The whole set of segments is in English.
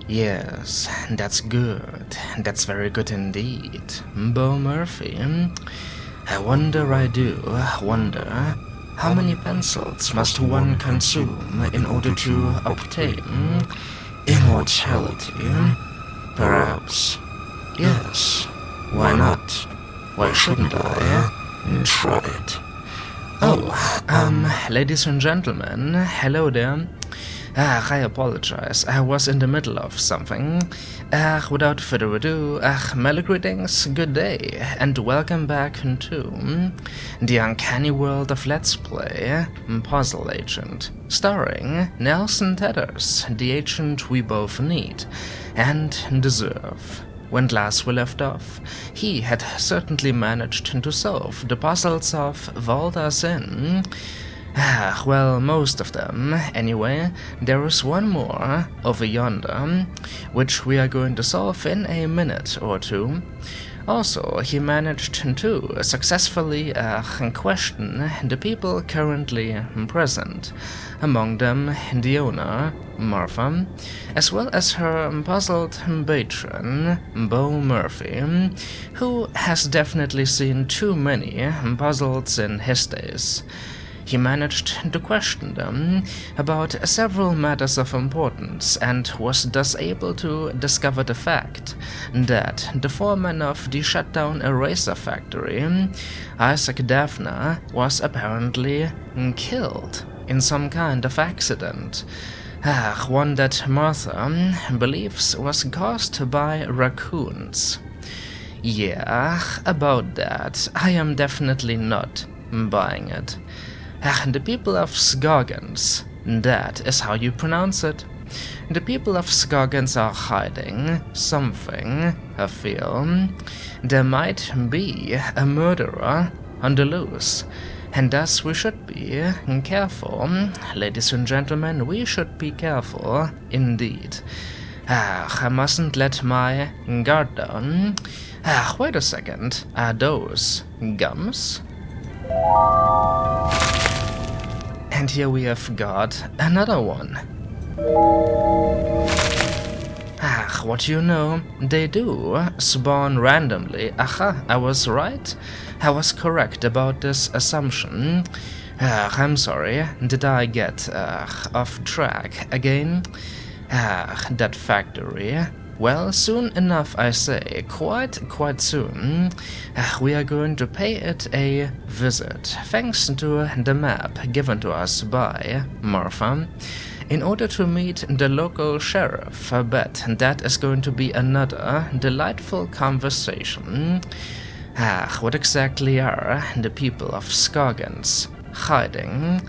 Yes, that's good. That's very good indeed. Bo Murphy. I wonder, how many pencils must one consume in order to obtain immortality? Perhaps. Yes. Why not? Why shouldn't I try it? Ladies and gentlemen, hello there. I apologize. I was in the middle of something. Without further ado, mellow greetings, good day, and welcome back to the uncanny world of Let's Play Puzzle Agent, starring Nelson Tethers, the agent we both need and deserve. When last we left off, he had certainly managed to solve the puzzles of Valda's Inn. Well, most of them. Anyway, there is one more over yonder, which we are going to solve in a minute or two. Also, he managed to successfully question the people currently present, among them the owner, Martha, as well as her puzzled patron, Bo Murphy, who has definitely seen too many puzzles in his days. He managed to question them about several matters of importance and was thus able to discover the fact that the foreman of the shutdown eraser factory, Isaac Daphne, was apparently killed in some kind of accident. One that Martha believes was caused by raccoons. Yeah, about that, I am definitely not buying it. The people of Scoggins, that is how you pronounce it. The people of Scoggins are hiding something, I feel. There might be a murderer on the loose, and thus we should be careful. Ladies and gentlemen, we should be careful indeed. I mustn't let my guard down. Wait a second, are those gums? And here we have got another one. What you know, they do spawn randomly. Aha, I was right. I was correct about this assumption. I'm sorry, did I get off track again? That factory. Well, soon enough, I say, quite soon, we are going to pay it a visit, thanks to the map given to us by Martha, in order to meet the local sheriff. I bet that is going to be another delightful conversation. What exactly are the people of Scoggins hiding?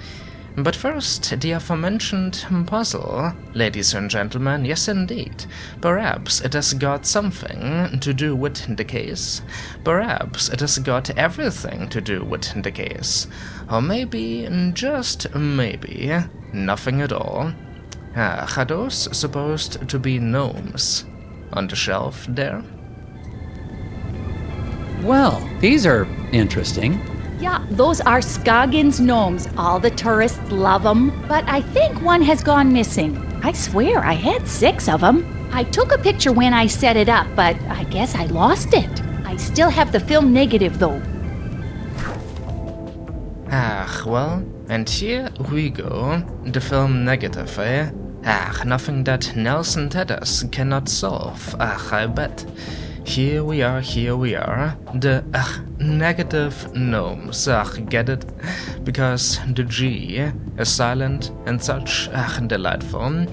But first, the aforementioned puzzle, ladies and gentlemen, yes indeed. Perhaps it has got something to do with the case. Perhaps it has got everything to do with the case. Or maybe, just maybe, nothing at all. Are those supposed to be gnomes on the shelf there? Well, these are interesting. Yeah, those are Scoggins gnomes. All the tourists love them. But I think one has gone missing. I swear I had 6 of them. I took a picture when I set it up, but I guess I lost it. I still have the film negative, though. Well, and here we go. The film negative, eh? Nothing that Nelson Tethers cannot solve. I bet. Here we are, the negative gnomes, get it? Because the G is silent and such, delightful.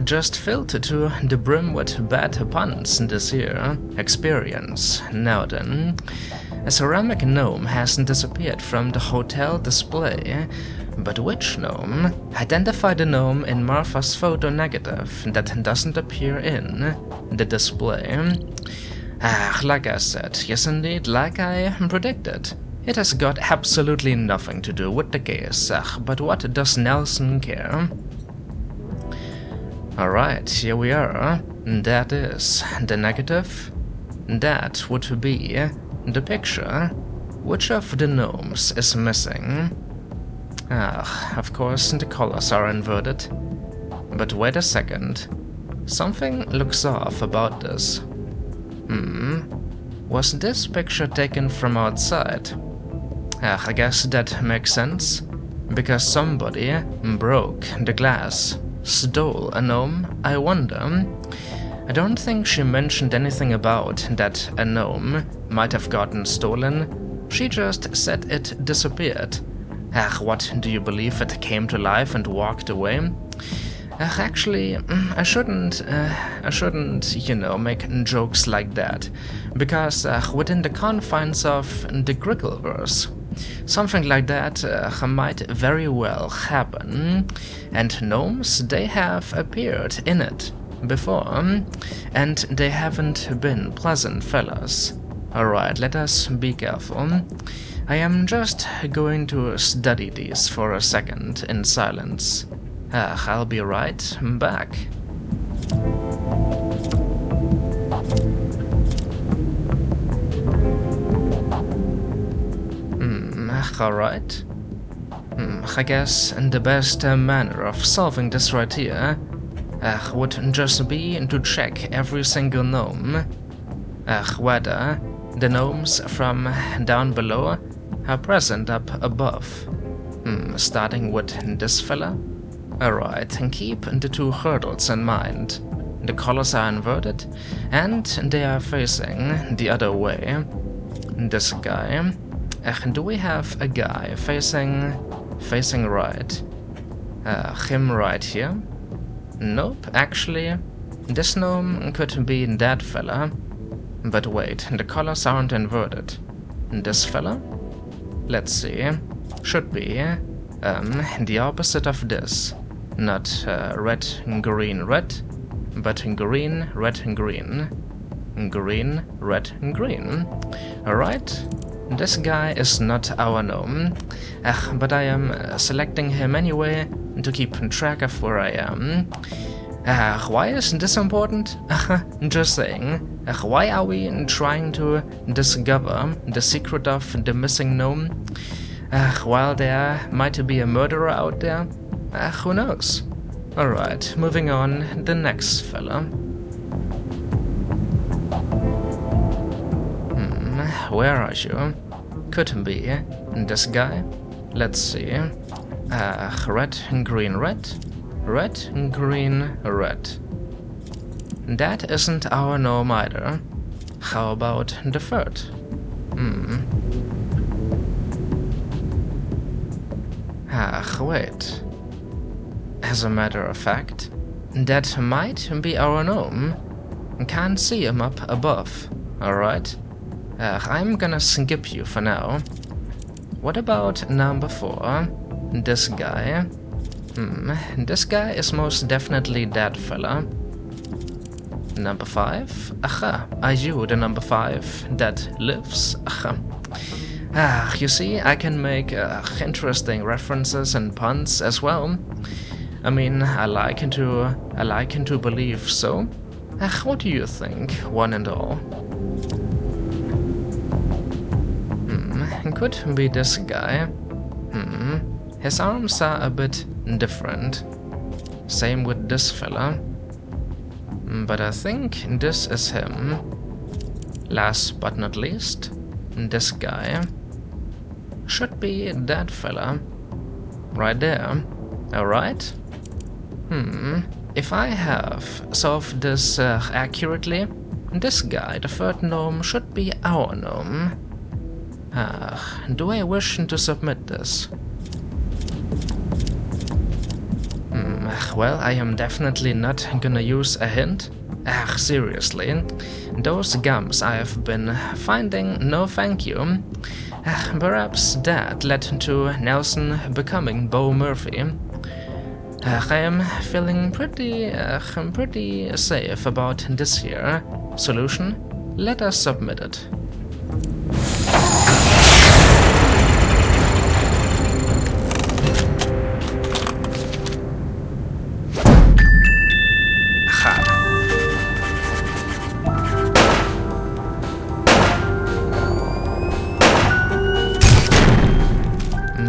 Just filled to the brim with bad puns this here experience. Now then, a ceramic gnome hasn't disappeared from the hotel display, but which gnome? Identify the gnome in Martha's photo negative that doesn't appear in the display. Like I said, yes indeed, like I predicted. It has got absolutely nothing to do with the case, but what does Nelson care? Alright, here we are. That is the negative. That would be the picture. Which of the gnomes is missing? Of course, the colors are inverted. But wait a second. Something looks off about this. Was this picture taken from outside? I guess that makes sense, because somebody broke the glass, stole a gnome, I wonder. I don't think she mentioned anything about that a gnome might have gotten stolen. She just said it disappeared. What, do you believe it came to life and walked away? Actually, I shouldn't, make jokes like that, because within the confines of the Griggleverse, something like that might very well happen, and gnomes, they have appeared in it before, and they haven't been pleasant fellas. Alright, let us be careful. I am just going to study these for a second in silence. I'll be right back. Alright. I guess the best manner of solving this right here would just be to check every single gnome, whether the gnomes from down below are present up above. Starting with this fella. Alright, and keep the two hurdles in mind. The colors are inverted, and they are facing the other way. This guy. Do we have a guy facing right? Him right here? Nope, actually, this gnome could be that fella. But wait, the colors aren't inverted. This fella? Let's see. Should be the opposite of this. Not red, green, red, but green, red, green. Green, red, green. Alright, this guy is not our gnome, but I am selecting him anyway to keep track of where I am. Why is this important? Just saying. Why are we trying to discover the secret of the missing gnome? While there might be a murderer out there? Who knows? Alright, moving on, the next fella. Where are you? Could be this guy. Let's see. Red, green, red. Red, green, red. That isn't our gnome either. How about the third? Wait. As a matter of fact, that might be our gnome. Can't see him up above, alright? I'm gonna skip you for now. What about number 4? This guy. This guy is most definitely that fella. Number 5? Are you the number 5 that lives? You see, I can make interesting references and puns as well. I mean, I like to believe so. What do you think, one and all? Could be this guy. His arms are a bit different. Same with this fella. But I think this is him. Last but not least, this guy. Should be that fella. Right there. Alright? If I have solved this accurately, this guy, the third gnome, should be our gnome. Do I wish to submit this? Well, I am definitely not gonna use a hint. Seriously. Those gums I have been finding, no thank you. Perhaps that led to Nelson becoming Bo Murphy. I am feeling pretty safe about this here solution. Let us submit it.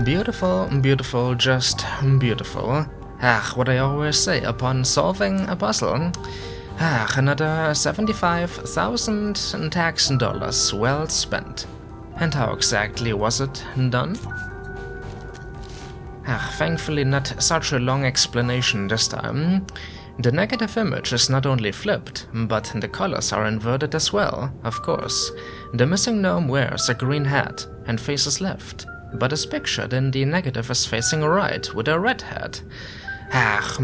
Beautiful, beautiful, just beautiful. What I always say upon solving a puzzle. Another 75,000 tax dollars well spent. And how exactly was it done? Thankfully not such a long explanation this time. The negative image is not only flipped, but the colors are inverted as well, of course. The missing gnome wears a green hat and faces left, but is pictured in the negative as facing right with a red hat.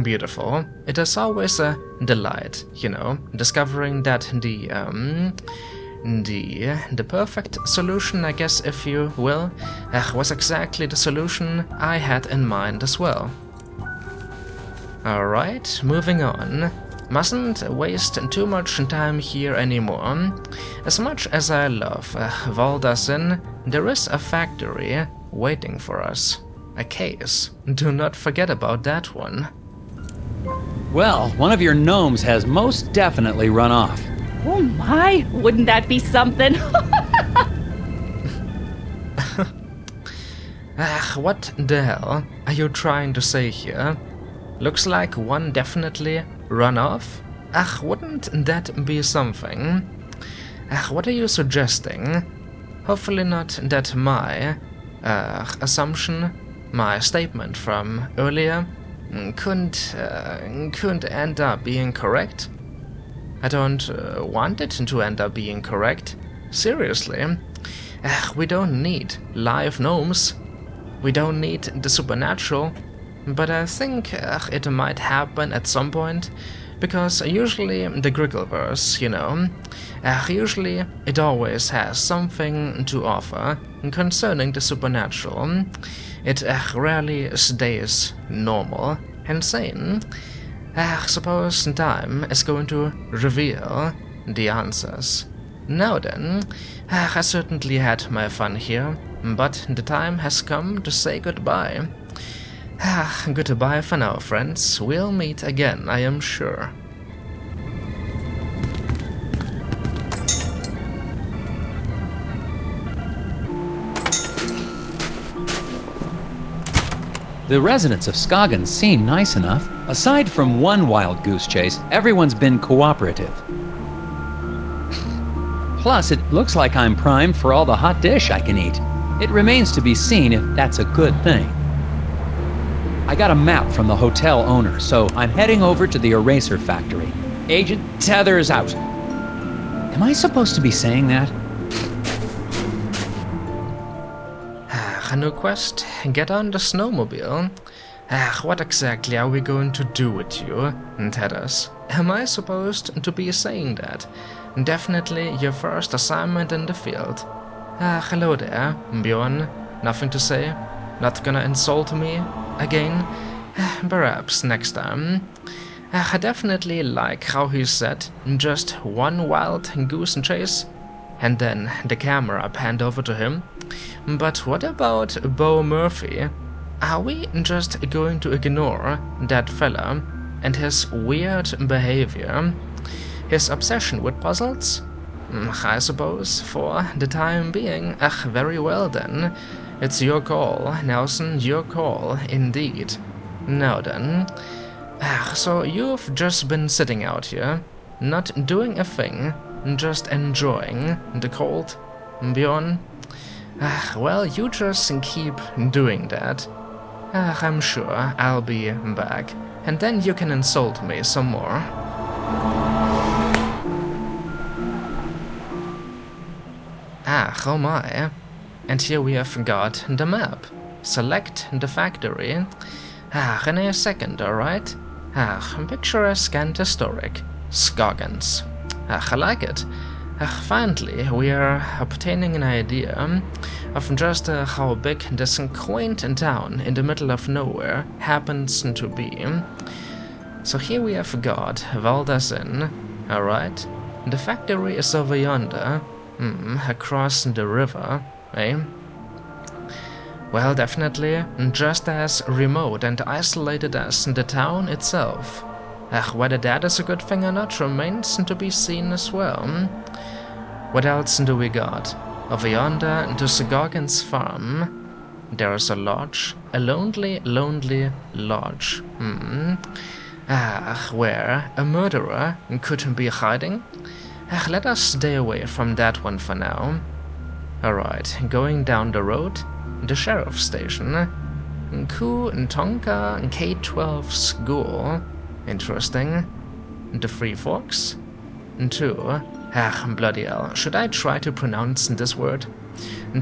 Beautiful. It is always a delight, discovering that the perfect solution, I guess, if you will, was exactly the solution I had in mind as well. Alright, moving on. Mustn't waste too much time here anymore. As much as I love Valdasin, there is a factory waiting for us. A case. Do not forget about that one. Well, one of your gnomes has most definitely run off. Oh my, wouldn't that be something? What the hell are you trying to say here? Looks like one definitely run off? Wouldn't that be something? What are you suggesting? Hopefully not that my assumption, my statement from earlier, couldn't end up being correct. I don't want it to end up being correct. Seriously. We don't need live gnomes. We don't need the supernatural. But I think it might happen at some point, because usually the Griggleverse, usually it always has something to offer concerning the supernatural. It rarely stays normal and sane. Suppose time is going to reveal the answers. Now then, I certainly had my fun here, but the time has come to say goodbye. Goodbye for now, friends. We'll meet again, I am sure. The residents of Scoggins seem nice enough. Aside from one wild goose chase, everyone's been cooperative. Plus, it looks like I'm primed for all the hot dish I can eat. It remains to be seen if that's a good thing. I got a map from the hotel owner, so I'm heading over to the eraser factory. Agent Tethers out. Am I supposed to be saying that? A new quest? Get on the snowmobile? What exactly are we going to do with you, Tethers? Am I supposed to be saying that? Definitely your first assignment in the field. Hello there, Bjorn. Nothing to say? Not gonna insult me again? Perhaps next time. I definitely like how he said just one wild goose chase, and then the camera panned over to him. But what about Bo Murphy? Are we just going to ignore that fella and his weird behavior? His obsession with puzzles? I suppose, for the time being. Very well then. It's your call, Nelson, your call, indeed. Now then. So you've just been sitting out here, not doing a thing, just enjoying the cold, Bjorn? Well, you just keep doing that. I'm sure I'll be back, and then you can insult me some more. Oh my. And here we have got the map. Select the factory. In a second, alright? Picturesque and historic. Scoggins. I like it. Finally, we are obtaining an idea of just how big this quaint town in the middle of nowhere happens to be. So here we have got Valdasin, alright? The factory is over yonder, across the river, eh? Well, definitely just as remote and isolated as the town itself. Whether that is a good thing or not remains to be seen as well. What else do we got? Over yonder to Scoggins farm. there's a lodge, a lonely, lonely lodge. Where a murderer could be hiding. Let us stay away from that one for now. Alright, going down the road, the sheriff's station. Ku Ntonka K-12 school. Interesting. The Three Forks. 2. Bloody hell. Should I try to pronounce this word?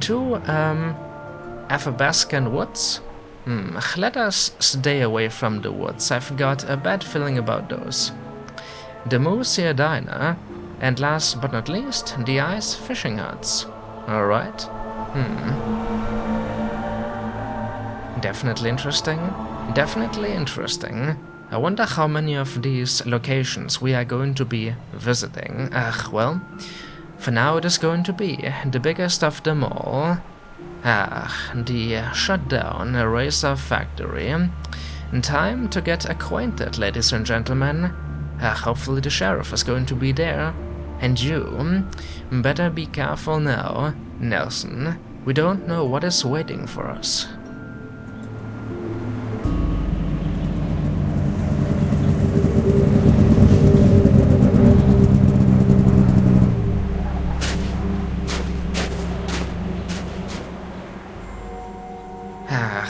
2. Athabascan Woods. Let us stay away from the woods. I've got a bad feeling about those. The Moosier Diner. And last but not least, the Ice Fishing Huts. Alright. Definitely interesting. Definitely interesting. I wonder how many of these locations we are going to be visiting. Well, for now it is going to be the biggest of them all. The shutdown eraser factory. Time to get acquainted, ladies and gentlemen. Hopefully the sheriff is going to be there. And you better be careful now, Nelson. We don't know what is waiting for us.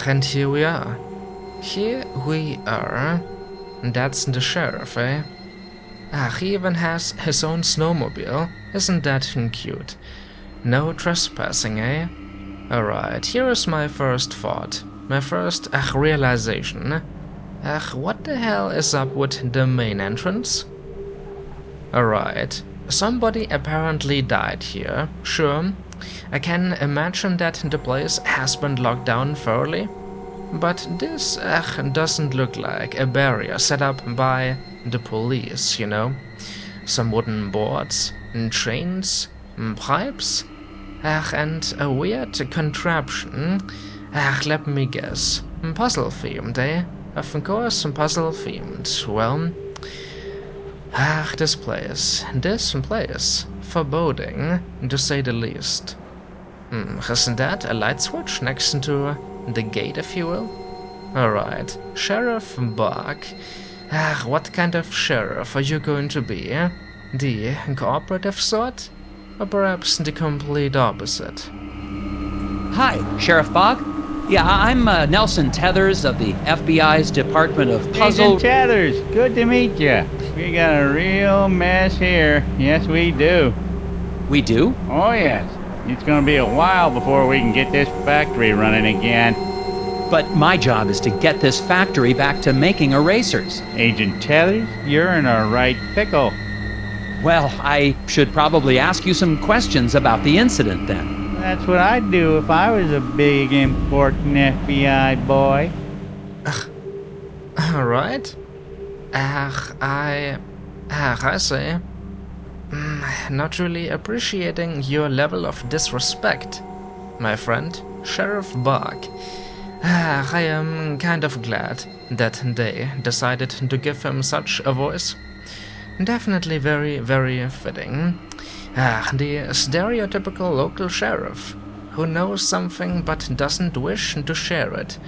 And here we are. Here we are. That's the sheriff, eh? He even has his own snowmobile. Isn't that cute? No trespassing, eh? Alright, here is my first thought. My first realization. What the hell is up with the main entrance? Alright, somebody apparently died here, sure. I can imagine that the place has been locked down thoroughly. But this doesn't look like a barrier set up by the police, you know. Some wooden boards, chains, pipes, and a weird contraption. Let me guess. Puzzle themed, eh? Of course, puzzle themed. Well, this place, foreboding, to say the least. Isn't that a light switch next to the gate, if you will? Alright, Sheriff Buck. What kind of sheriff are you going to be? The cooperative sort? Or perhaps the complete opposite? Hi, Sheriff Bog. Yeah, I'm Nelson Tethers of the FBI's Department of Puzzle... Agent Tethers, good to meet you. We got a real mess here. Yes, we do. We do? Oh, yes. It's gonna be a while before we can get this factory running again. But my job is to get this factory back to making erasers. Agent Tethers, you're in a right pickle. Well, I should probably ask you some questions about the incident then. That's what I'd do if I was a big, important FBI boy. Alright. I say. Not really appreciating your level of disrespect, my friend, Sheriff Buck. I am kind of glad that they decided to give him such a voice. Definitely very, very fitting. The stereotypical local sheriff, who knows something but doesn't wish to share it.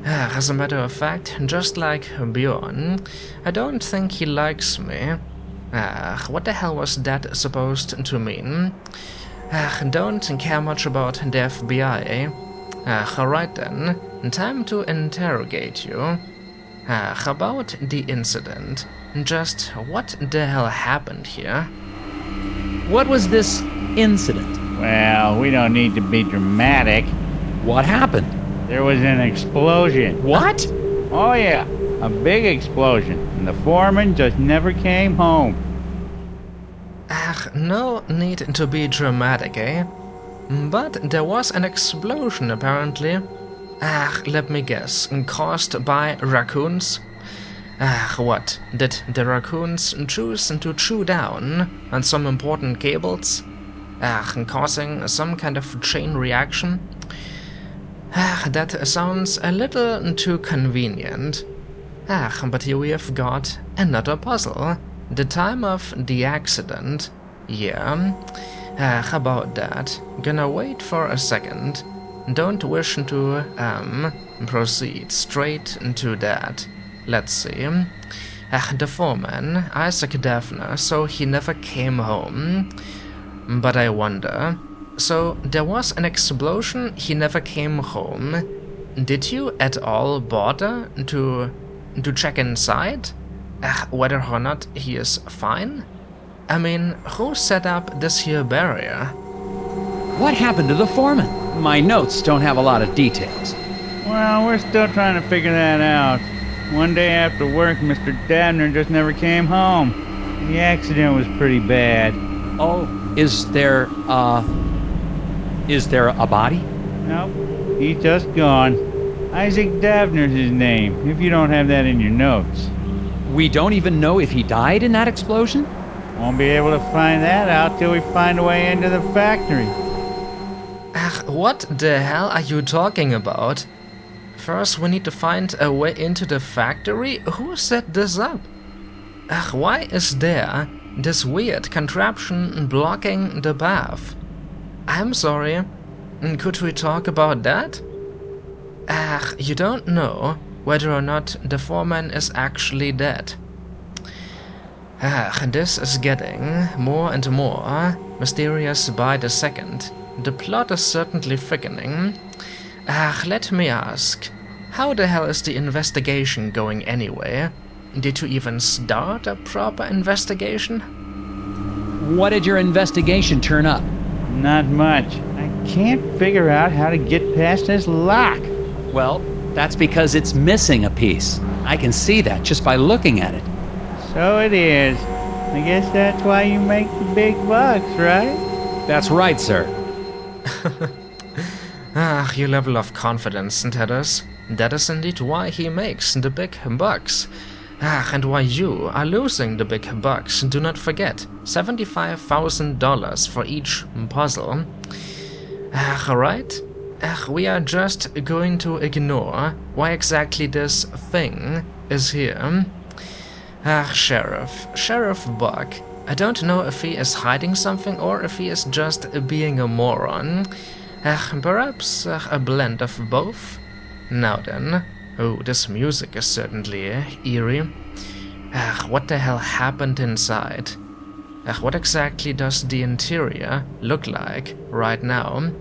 As a matter of fact, just like Bjorn, I don't think he likes me. What the hell was that supposed to mean? Don't care much about the FBI, eh? Alright then, time to interrogate you. About the incident. Just what the hell happened here? What was this incident? Well, we don't need to be dramatic. What happened? There was an explosion. What? Oh yeah, a big explosion, and the foreman just never came home. No need to be dramatic, eh? But there was an explosion apparently. Let me guess, caused by raccoons? What? Did the raccoons choose to chew down on some important cables? Causing some kind of chain reaction? That sounds a little too convenient. But here we have got another puzzle. The time of the accident. Yeah. How about that? Gonna wait for a second. don't wish to proceed straight into that. Let's see. The foreman, Isaac Daphne, so he never came home. But I wonder, so there was an explosion, he never came home. Did you at all bother to check inside? Whether or not he is fine? I mean, who set up this here barrier? What happened to the foreman? My notes don't have a lot of details. Well, we're still trying to figure that out. One day after work, Mr. Dabner just never came home. The accident was pretty bad. Oh, is there a body? Nope, he's just gone. Isaac Dabner's his name, if you don't have that in your notes. We don't even know if he died in that explosion? Won't be able to find that out till we find a way into the factory. What the hell are you talking about? First, we need to find a way into the factory? Who set this up? Why is there this weird contraption blocking the path? I'm sorry, could we talk about that? You don't know whether or not the foreman is actually dead. This is getting more and more mysterious by the second. The plot is certainly thickening. Let me ask, how the hell is the investigation going anyway? Did you even start a proper investigation? What did your investigation turn up? Not much. I can't figure out how to get past this lock. Well, that's because it's missing a piece. I can see that just by looking at it. So it is. I guess that's why you make the big bucks, right? That's right, sir. Your level of confidence, Tethers. That is indeed why he makes the big bucks. And why you are losing the big bucks. Do not forget, $75,000 for each puzzle. Alright? We are just going to ignore why exactly this thing is here. Sheriff Buck. I don't know if he is hiding something or if he is just being a moron. Perhaps a blend of both. Now then. Oh, this music is certainly eerie. What the hell happened inside? What exactly does the interior look like right now?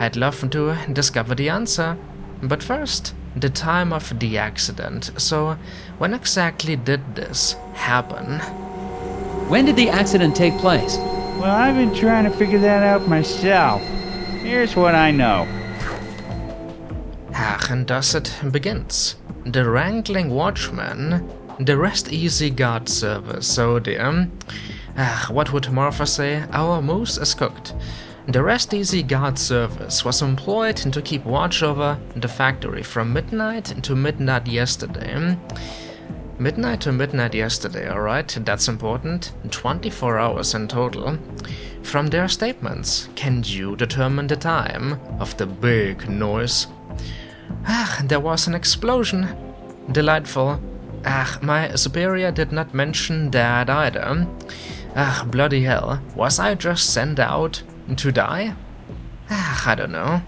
I'd love to discover the answer. But first, the time of the accident. So, when exactly did this happen? When did the accident take place? Well, I've been trying to figure that out myself. Here's what I know. And thus it begins. The Wrangling Watchman, the Rest Easy Guard Service, oh dear. What would Martha say? Our moose is cooked. The Rest Easy Guard Service was employed to keep watch over the factory from midnight to midnight yesterday. Midnight to midnight yesterday, alright, that's important. 24 hours in total. From their statements, can you determine the time of the big noise? There was an explosion. Delightful. My superior did not mention that either. Bloody hell, was I just sent out to die? I don't know.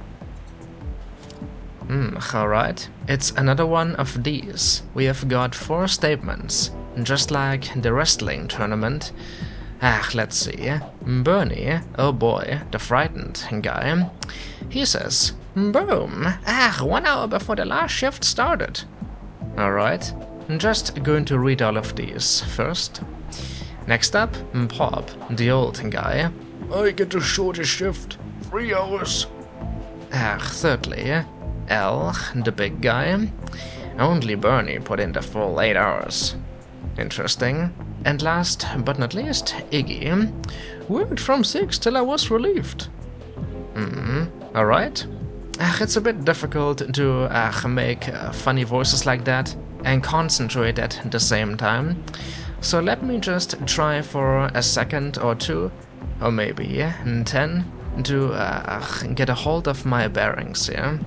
Alright, it's another one of these. We have got 4 statements, just like the wrestling tournament. Let's see. Bernie, oh boy, the frightened guy. He says, boom, 1 hour before the last shift started. Alright, I'm just going to read all of these first. Next up, Pop, the old guy. I get the shortest shift, 3 hours. Thirdly, L, the big guy. Only Bernie put in the full 8 hours. Interesting. And last but not least, Iggy. Worked from 6 till I was relieved. Alright. It's a bit difficult to make funny voices like that and concentrate at the same time. So let me just try for a second or two, or maybe 10, to get a hold of my bearings here.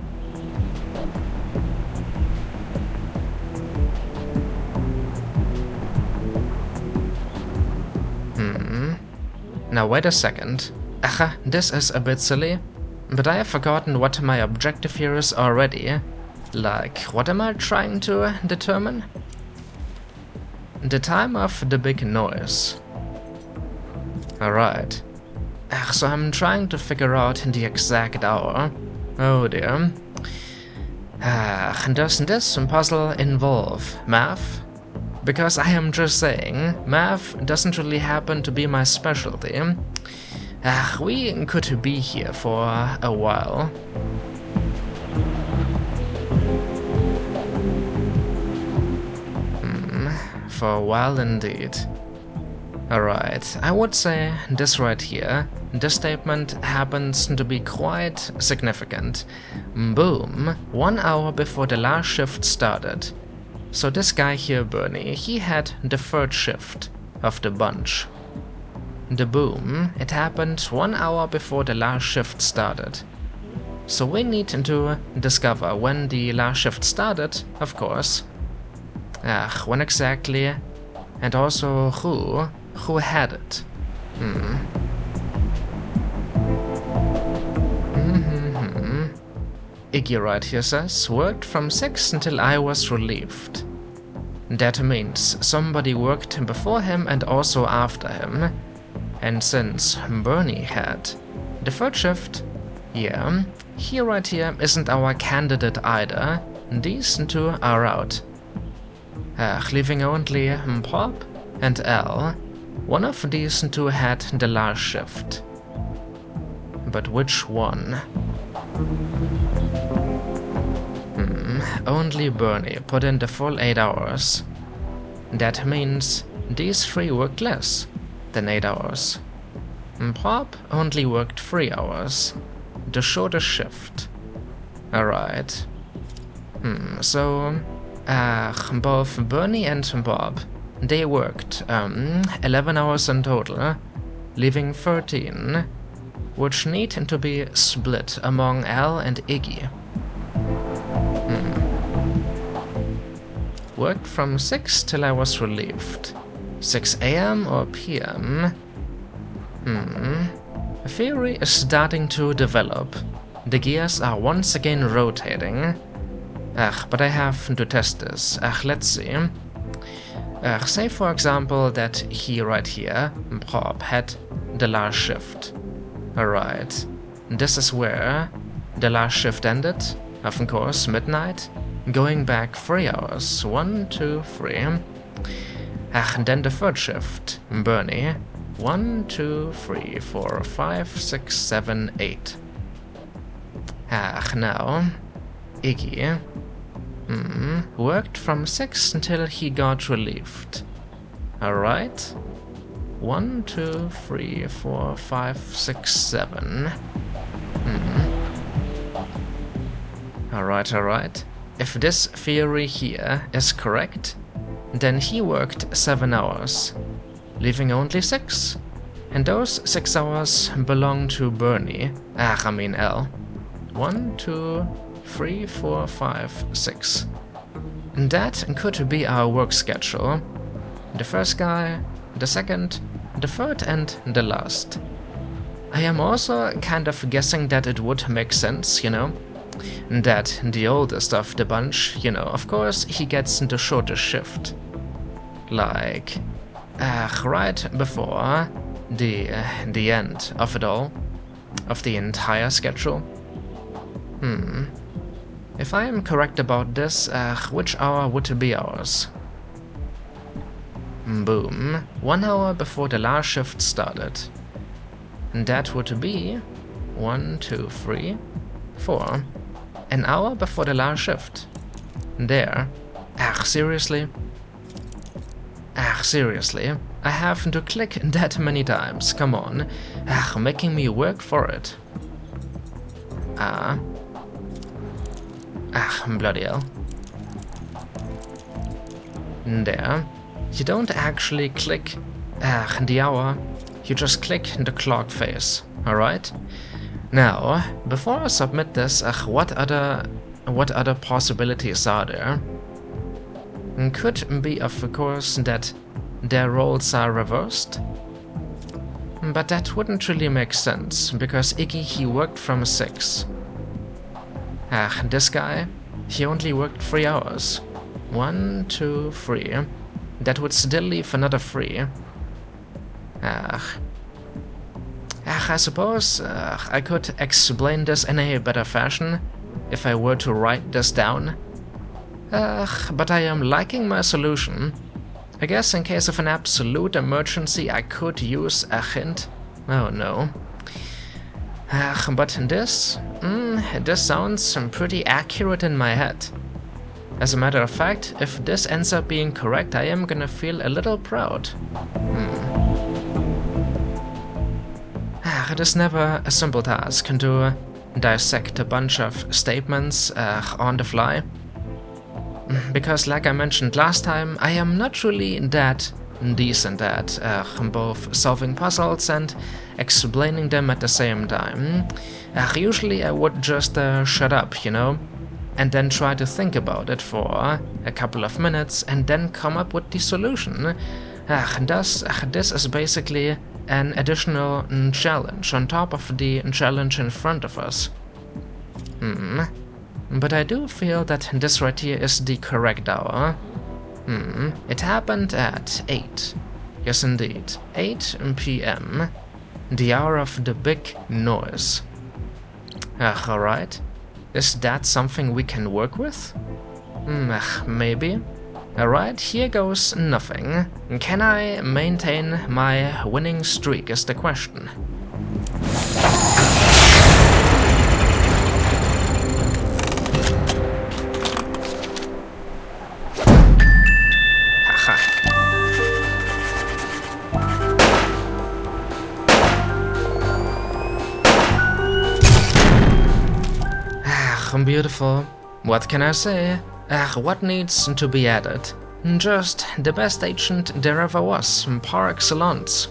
Now wait a second. This is a bit silly. but I have forgotten what my objective here is already. Like, what am I trying to determine? The time of the big noise. Alright. So I'm trying to figure out the exact hour. Oh dear. Does this puzzle involve math? Because I am just saying, math doesn't really happen to be my specialty. We could be here for a while. For a while indeed. Alright, I would say this right here. This statement happens to be quite significant. Boom, 1 hour before the last shift started. So this guy here, Bernie, he had the third shift of the bunch. The boom, it happened 1 hour before the last shift started. So we need to discover when the last shift started, of course. When exactly, and also who had it. Iggy right here says, worked from 6 until I was relieved. That means somebody worked before him and also after him. And since Bernie had the third shift, yeah, he right here isn't our candidate either. These two are out. Leaving only Pop and L. One of these two had the last shift. But which one? Only Bernie put in the full 8 hours. That means these three worked less than 8 hours. Pop only worked 3 hours. The shortest shift. Alright. So both Bernie and Bob, they worked 11 hours in total, leaving 13, which need to be split among Al and Iggy. Worked from 6 till I was relieved. 6 AM or PM? A theory is starting to develop. The gears are once again rotating. But I have to test this. Let's see. Say for example that he right here, Bob, had the last shift. Alright. This is where the last shift ended. Of course, midnight. Going back 3 hours. 1, 2, 3. And then the third shift. Bernie. 1, 2, 3, 4, 5, 6, 7, 8. Now, Iggy worked from 6 until he got relieved. Alright. 1, 2, 3, 4, 5, 6, 7. Alright. If this theory here is correct, then he worked 7 hours, leaving only 6. And those 6 hours belong to Bernie. L. 1, 2, 3, 4, 5, 6. And that could be our work schedule. The first guy, the second, the third and the last. I am also kind of guessing that it would make sense, that the oldest of the bunch, of course he gets the shortest shift. Like, right before the end of it all, of the entire schedule. If I am correct about this, which hour would be ours? Boom, 1 hour before the last shift started. And that would be 1, 2, 3, 4. An hour before the last shift. There. Seriously? Seriously? I have to click that many times, come on. Making me work for it. Bloody hell. There. You don't actually click the hour, you just click the clock face, alright? Now, before I submit this, what other possibilities are there? Could be, of course, that their roles are reversed. But that wouldn't really make sense, because Iggy, he worked from 6. This guy, he only worked 3 hours. 1, 2, 3. That would still leave another 3. I suppose I could explain this in a better fashion if I were to write this down. But I am liking my solution. I guess in case of an absolute emergency I could use a hint. Oh no. But this sounds pretty accurate in my head. As a matter of fact, if this ends up being correct, I am gonna feel a little proud. It is never a simple task to dissect a bunch of statements on the fly. Because like I mentioned last time, I am not really that decent at both solving puzzles and explaining them at the same time. Usually I would just shut up, you know, and then try to think about it for a couple of minutes and then come up with the solution. Thus, this is basically an additional challenge on top of the challenge in front of us. But I do feel that this right here is the correct hour. It happened at 8. Yes indeed, 8 p.m. The hour of the big noise. Alright. Is that something we can work with? Maybe. Alright, here goes nothing. Can I maintain my winning streak is the question. Beautiful. What can I say? What needs to be added? Just the best agent there ever was, par excellence.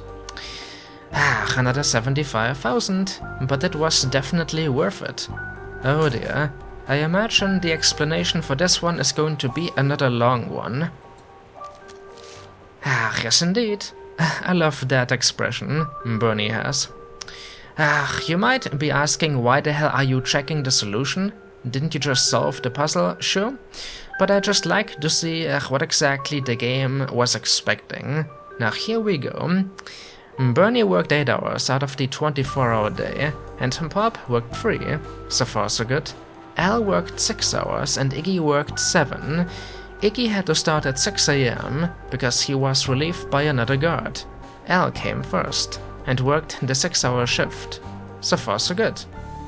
Another 75,000, but it was definitely worth it. Oh dear, I imagine the explanation for this one is going to be another long one. Yes indeed. I love that expression Bernie has. You might be asking, why the hell are you checking the solution? Didn't you just solve the puzzle? Sure, but I just like to see what exactly the game was expecting. Now here we go. Bernie worked 8 hours out of the 24-hour day, and Pop worked 3, so far so good. Al worked 6 hours and Iggy worked 7. Iggy had to start at 6 AM because he was relieved by another guard. Al came first and worked the 6-hour shift. So far so good.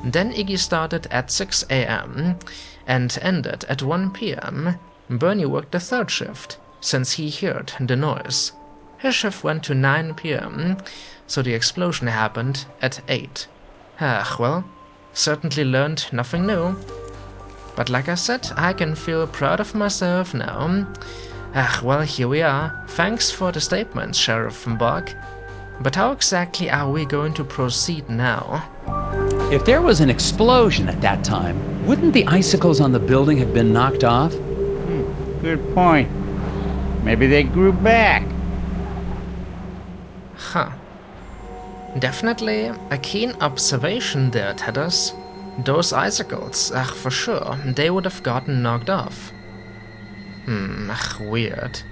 Then Iggy started at 6 AM and ended at 1 PM. Bernie worked the 3rd shift, since he heard the noise. His shift went to 9 PM, so the explosion happened at 8. Well, certainly learned nothing new. But like I said, I can feel proud of myself now. Well, here we are. Thanks for the statements, Sheriff Buck. But how exactly are we going to proceed now? If there was an explosion at that time, wouldn't the icicles on the building have been knocked off? Good point. Maybe they grew back. Definitely a keen observation there, Tethers. Those icicles, for sure, they would have gotten knocked off. Weird.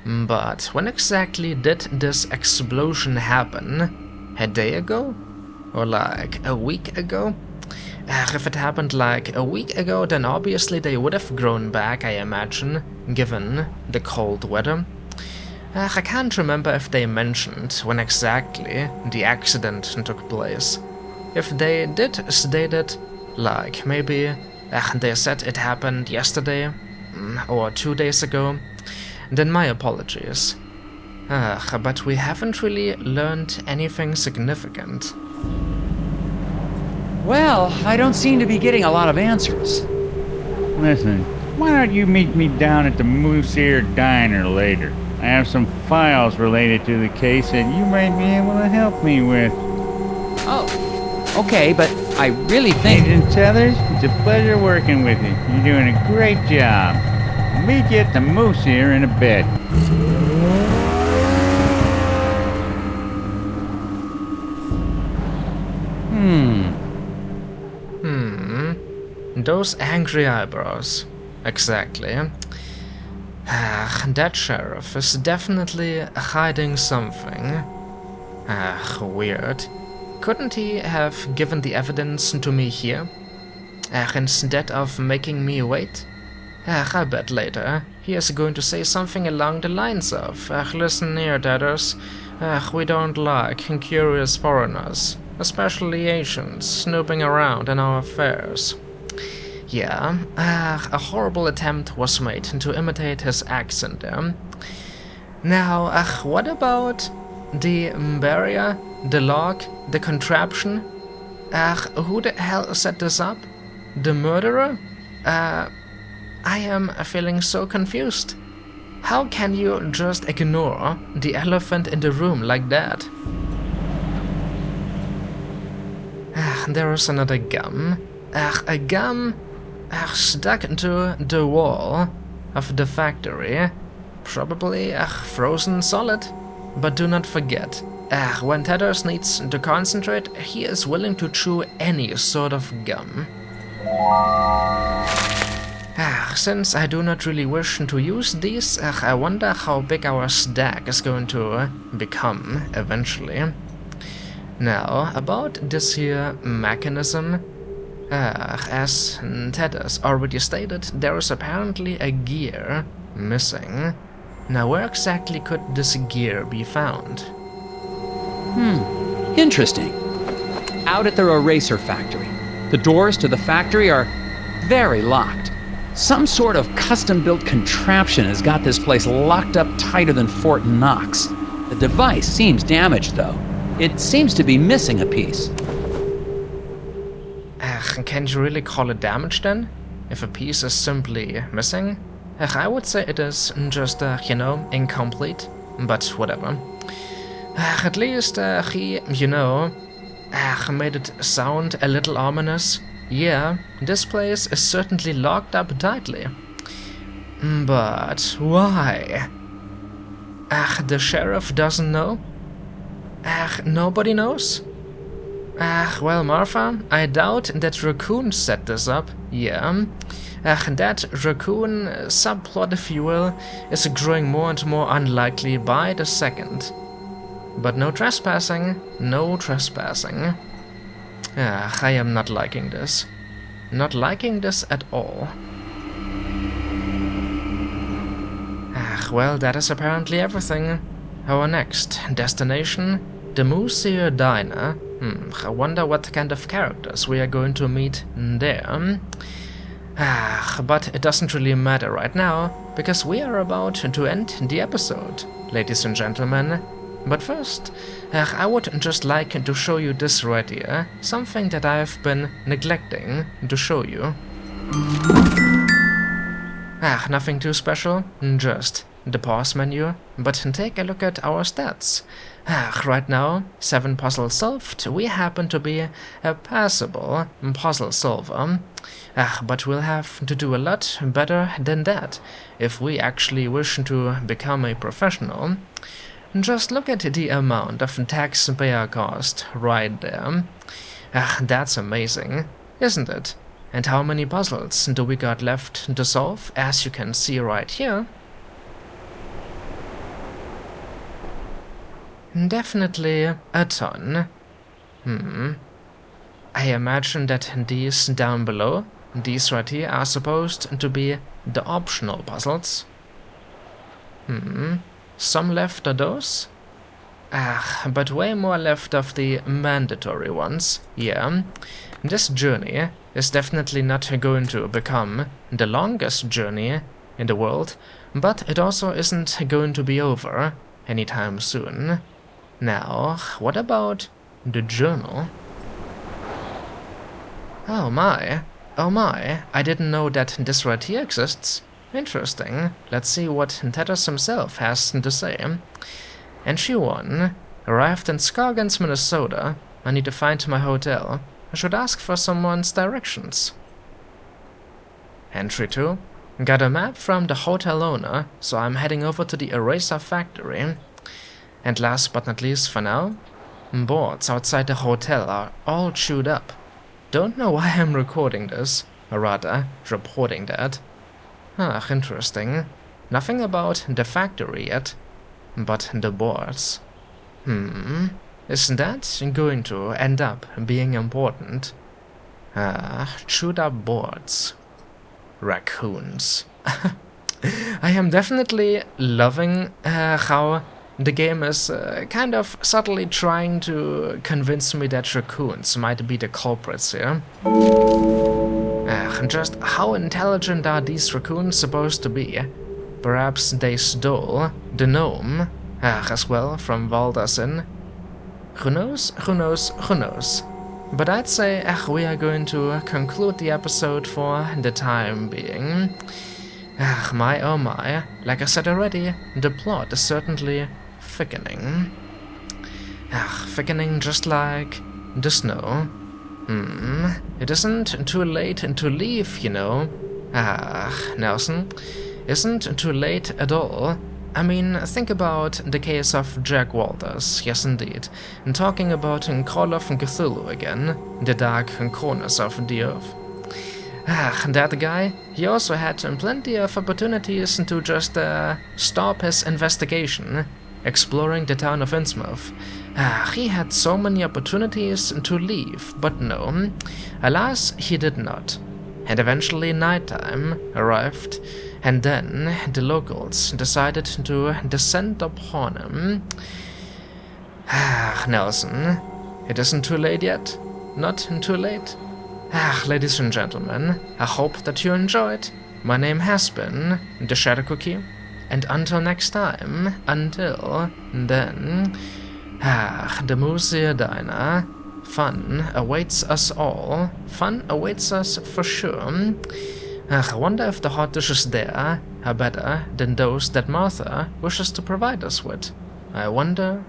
But when exactly did this explosion happen? A day ago? Or like a week ago? If it happened like a week ago, then obviously they would have grown back, I imagine, given the cold weather. I can't remember if they mentioned when exactly the accident took place. If they did state it, like maybe they said it happened yesterday or 2 days ago, then my apologies. But we haven't really learned anything significant. Well, I don't seem to be getting a lot of answers. Listen, why don't you meet me down at the Moose Ear Diner later? I have some files related to the case that you might be able to help me with. Oh, okay, but I really think... Agent Tethers, it's a pleasure working with you. You're doing a great job. I'll meet you at the Moose Ear in a bit. Those angry eyebrows. Exactly. That sheriff is definitely hiding something. Weird. Couldn't he have given the evidence to me here? Instead of making me wait? I bet later he is going to say something along the lines of, listen here, Tethers. We don't like curious foreigners, especially Asians, snooping around in our affairs. Yeah, a horrible attempt was made to imitate his accent there. Now, what about the barrier, the lock, the contraption? Who the hell set this up? The murderer? I am feeling so confused. How can you just ignore the elephant in the room like that? There is another gum. A gum stuck into the wall of the factory. Probably frozen solid. But do not forget, when Tethers needs to concentrate, he is willing to chew any sort of gum. Since I do not really wish to use these, I wonder how big our stack is going to become eventually. Now, about this here mechanism, as Tethers already stated, there is apparently a gear missing. Now, where exactly could this gear be found? Interesting. Out at the eraser factory. The doors to the factory are very locked. Some sort of custom-built contraption has got this place locked up tighter than Fort Knox. The device seems damaged, though. It seems to be missing a piece. Can you really call it damage then? If a piece is simply missing? I would say it is just, incomplete. But whatever. At least he, made it sound a little ominous. Yeah, this place is certainly locked up tightly. But why? The sheriff doesn't know? Nobody knows? Well, Martha, I doubt that raccoon set this up. Yeah. That raccoon subplot, if you will, is growing more and more unlikely by the second. But no trespassing, no trespassing. I am not liking this. Not liking this at all. Well, that is apparently everything. Our next destination, the Moosier Diner. I wonder what kind of characters we are going to meet there. But it doesn't really matter right now, because we are about to end the episode, ladies and gentlemen. But first, I would just like to show you this right here, something that I've been neglecting to show you. Nothing too special, just the pause menu, but take a look at our stats. Right now, 7 puzzles solved, we happen to be a passable puzzle solver. But we'll have to do a lot better than that, if we actually wish to become a professional. Just look at the amount of taxpayer cost right there. That's amazing, isn't it? And how many puzzles do we got left to solve, as you can see right here? Definitely a ton. I imagine that these down below, these right here, are supposed to be the optional puzzles. Some left of those? But way more left of the mandatory ones. Yeah, this journey is definitely not going to become the longest journey in the world, but it also isn't going to be over anytime soon. Now, what about the journal? Oh my, I didn't know that this right here exists. Interesting. Let's see what Tethers himself has to say. Entry 1. Arrived in Scoggins, Minnesota. I need to find my hotel. I should ask for someone's directions. Entry 2. Got a map from the hotel owner, so I'm heading over to the eraser factory. And last but not least for now, Boards outside the hotel are all chewed up. Don't know why I'm recording this, or rather, reporting that. Interesting. Nothing about the factory yet, but the boards. Is that going to end up being important? Chewed up boards. Raccoons. I am definitely loving how the game is kind of subtly trying to convince me that raccoons might be the culprits here. Just how intelligent are these raccoons supposed to be? Perhaps they stole the gnome as well from Valdasin. Who knows, who knows, who knows. But I'd say we are going to conclude the episode for the time being. My oh my, like I said already, the plot is certainly thickening. Thickening just like the snow. It isn't too late to leave, you know. Nelson, isn't too late at all. I mean, think about the case of Jack Walters, yes indeed, and talking about Call of Cthulhu again, the dark corners of the earth. That guy, he also had plenty of opportunities to just stop his investigation, exploring the town of Innsmouth. He had so many opportunities to leave, but no, alas, he did not. And eventually nighttime arrived, and then the locals decided to descend upon him. Nelson, it isn't too late yet. Not too late. Ladies and gentlemen, I hope that you enjoyed. My name has been TheShadowCookie, and until next time, until then, the Museum Diner. Fun awaits us all. Fun awaits us for sure. I wonder if the hot dishes there are better than those that Martha wishes to provide us with. I wonder.